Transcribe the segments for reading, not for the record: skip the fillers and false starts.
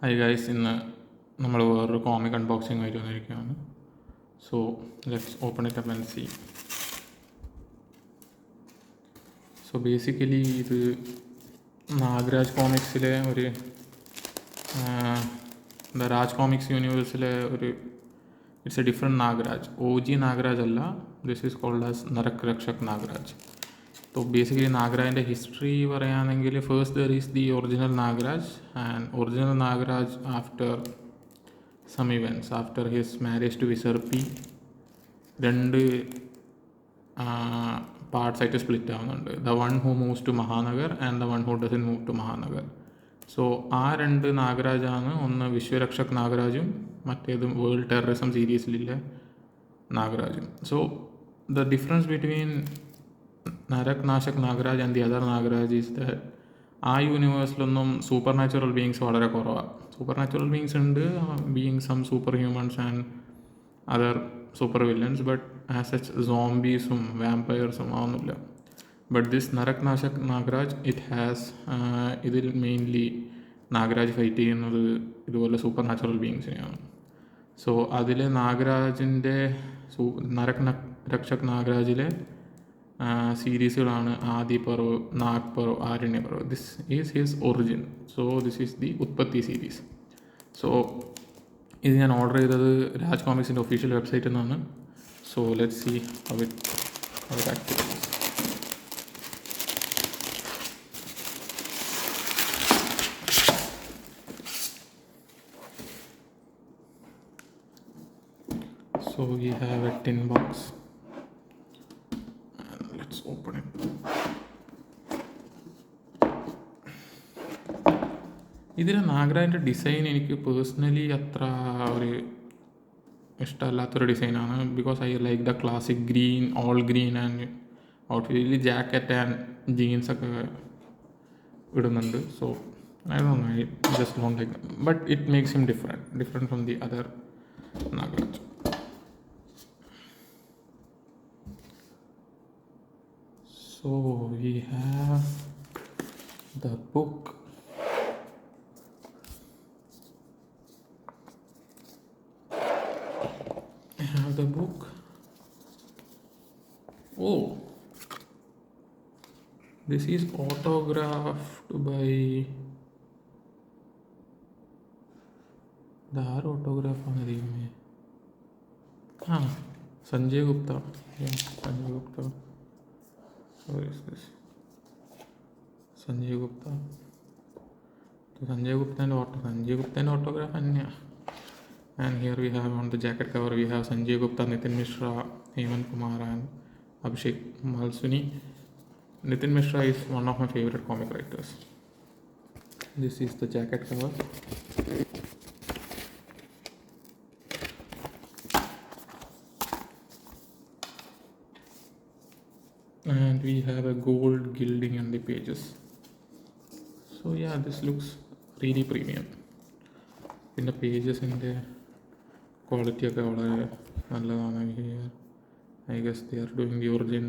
Hi guys, ഇന്ന് നമ്മൾ വേറൊരു കോമിക് അൺബോക്സിംഗ് ആയിട്ട് വന്നിരിക്കുകയാണ്. So let's open it up and see. So basically ഇത് നാഗരാജ് കോമിക്സിലെ ഒരു രാജ് കോമിക്സ് യൂണിവേഴ്സിലെ ഒരു it's a different Nagraj. OG Nagraj അല്ല, this is called as Narak Rakshak Nagraj. So basically നാഗരാജിൻ്റെ ഹിസ്റ്ററി പറയുകയാണെങ്കിൽ first there is the original Nagraj, and original Nagraj after some events after his marriage to Visarpi രണ്ട് പാർട്സായിട്ട് സ്പ്ലിറ്റ് ആവുന്നുണ്ട്. The one who moves to Mahanagar and the one who doesn't move to Mahanagar. So ആ രണ്ട് നാഗരാജാണ്, ഒന്ന് വിശ്വരക്ഷക് നാഗരാജും മറ്റേത് world terrorism സീരീസിലെ നാഗരാജും. So the difference between Narak Nashak Nagraj and the other Nagraj is that ആ യൂണിവേഴ്സിലൊന്നും സൂപ്പർ നാച്ചുറൽ ബീയിങ്സ് വളരെ കുറവാണ്. സൂപ്പർ നാച്ചുറൽ ബീയിങ്സ് ഉണ്ട്, being some super humans and other super villains, but as such സോംബീസും വാമ്പയർസും അതൊന്നുമില്ല. But this Narak Nashak Nagraj it has ഇതിൽ മെയിൻലി നാഗരാജ് ഫൈറ്റ് ചെയ്യുന്നത് ഇതുപോലെ സൂപ്പർ നാച്ചുറൽ ബീയിങ്സിനെയാണ്. സോ അതിൽ നാഗരാജിൻ്റെ നരക് രക്ഷക് നാഗരാജിലെ സീരീസുകളാണ് ആദി പർവ്, നാഗ് പർവ്, ആരണ്യ Parv. This is his origin. So this is the Utpatti series. So ഇത് ഞാൻ ഓർഡർ ചെയ്തത് രാജ് കോമിക്സിൻ്റെ ഒഫീഷ്യൽ വെബ്സൈറ്റിൽ നിന്നാണ്. So let's see how it actually is. So we have a tin box. Open it. ഇതിലെ നാഗരാജിൻ്റെ ഡിസൈൻ എനിക്ക് പേഴ്സണലി അത്ര ഒരു ഇഷ്ടമല്ലാത്തൊരു ഡിസൈനാണ്. Because I like the classic green, all green and ഔട്ട്ഫിറ്റിൽ ജാക്കറ്റ് ആൻഡ് ജീൻസൊക്കെ ഇടുന്നുണ്ട്. So I just don't like, but it makes him different from the other Nagraj. So we have the book. Oh, this is autographed by the autograph on the Sanjay Gupta. Yeah, Sanjay Gupta. Where is this? Sanjay Gupta. So Sanjay Gupta autograph anya. And here we have on the jacket cover we have Sanjay Gupta, Nitin Mishra, Hemant Kumar and Abhishek Malsuni. Nitin Mishra is one of my favorite comic writers. This is the jacket cover. And we have a gold gilding on the pages. So yeah, this looks really premium. In the pages in the quality ഒക്കെ വളരെ നല്ലതാണ്. Here I guess they are doing the origin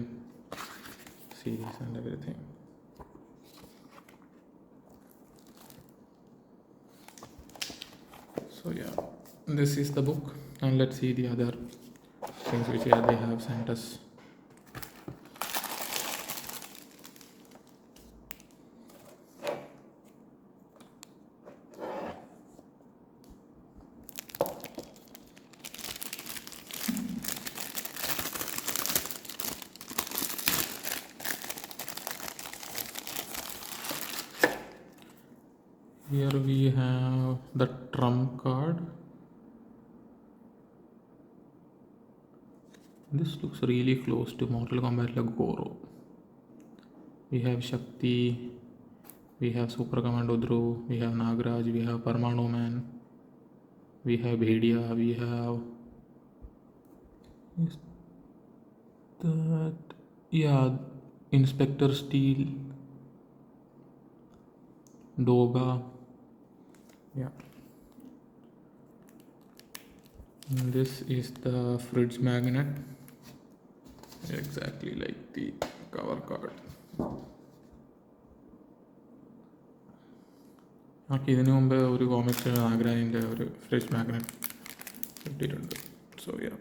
series and everything. So yeah, this is the book, and let's see the other things which they have sent us. Here we have the trump card. This looks really close to Mortal Kombat like Goro. We have Shakti, we have Super Commando Dhruv, we have Nagraj, we have Parmanu Man, we have Bhedia, we have is that Inspector Steel, Doga. Yeah. And this is the fridge magnet, exactly like the cover card. നമുക്ക് ഇതിനു മുമ്പ് ഒരു comics നാഗരാജിൻ്റെ ഒരു fridge magnet കിട്ടിയിട്ടുണ്ട്. So yeah,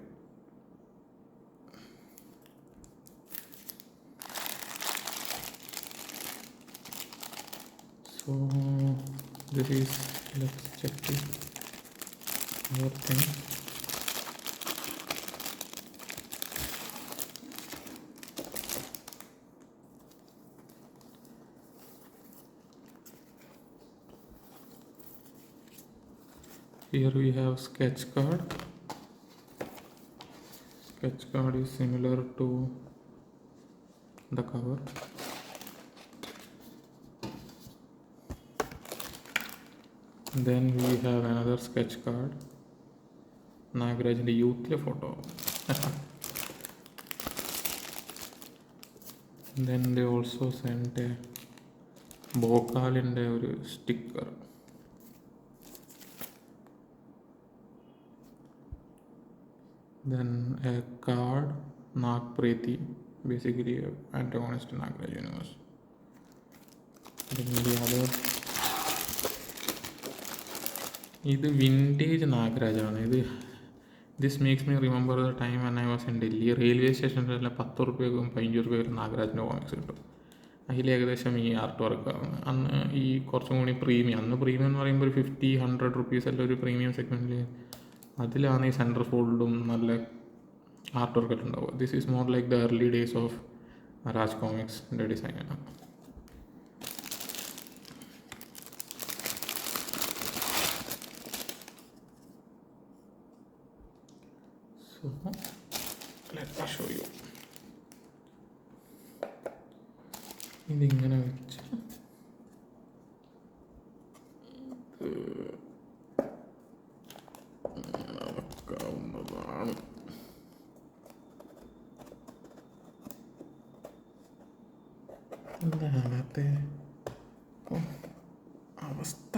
so this is, let's check this other thing. Here we have sketch card. Sketch card is similar to the cover. Then we have another sketch card, നാഗരാജിൻ്റെ യൂത്തിലെ photo. Then they also sent a ഭോക്കാലിൻ്റെ ഒരു sticker. Then a card, Nag Preti, basically an antagonist in Nagraj universe. Then the other, ഇത് vintage നാഗരാജാണ്. This makes me remember the time when I was in Delhi. Railway സ്റ്റേഷനിൽ 10 രൂപയ്ക്കും 15 രൂപയ്ക്കും നാഗരാജിൻ്റെ comics കിട്ടും. അതിൽ ഏകദേശം ഈ ആർട്ട് വർക്കാണ്. അന്ന് ഈ കുറച്ചും കൂടി പ്രീമിയം, അന്ന് പ്രീമിയം എന്ന് പറയുമ്പോൾ ഒരു 50-100 റുപ്പീസ് എല്ലാം ഒരു പ്രീമിയം സെഗ്മെൻറ്റിൽ, അതിലാണ് ഈ സെൻറ്റർ ഫോൾഡും നല്ല ആർട്ട് വർക്കൊക്കെ ഉണ്ടാവുക. This is more like the early days of Raj കോമിക്സിൻ്റെ ഡിസൈനാണ്. So let me show you. ഇതിങ്ങനെ വെച്ച് നടക്കാവുന്നതാണ്. എന്താണത്തെ അവസ്ഥ?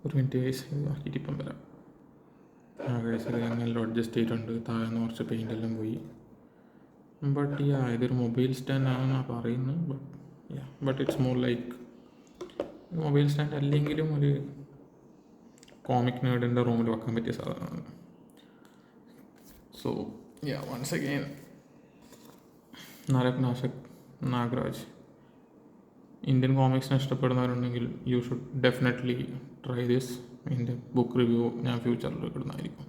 ഒരു മിനിറ്റ് വയസ്സ് ആക്കിയിട്ടിപ്പം വരാം. എല്ലാം അഡ്ജസ്റ്റ് ചെയ്തിട്ടുണ്ട്. താഴെ കുറച്ച് പെയിൻ്റ് എല്ലാം പോയി. ബട്ട് യാ, ഇതൊരു മൊബൈൽ സ്റ്റാൻഡ് ആണെന്നാണ് പറയുന്നത്. But it's more like mobile stand അല്ലെങ്കിലും ഒരു കോമിക് നേർഡിൻ്റെ റൂമിൽ വെക്കാൻ പറ്റിയ സാധനമാണ്. So yeah, once again Narak Nashak Nagraj. Indian കോമിക്സിനെ ഇഷ്ടപ്പെടുന്നവരുണ്ടെങ്കിൽ you should definitely try this. ഇതിൻ്റെ ബുക്ക് റിവ്യൂ ഞാൻ ഫ്യൂച്ചറിൽ ഇടുന്നതായിരിക്കും.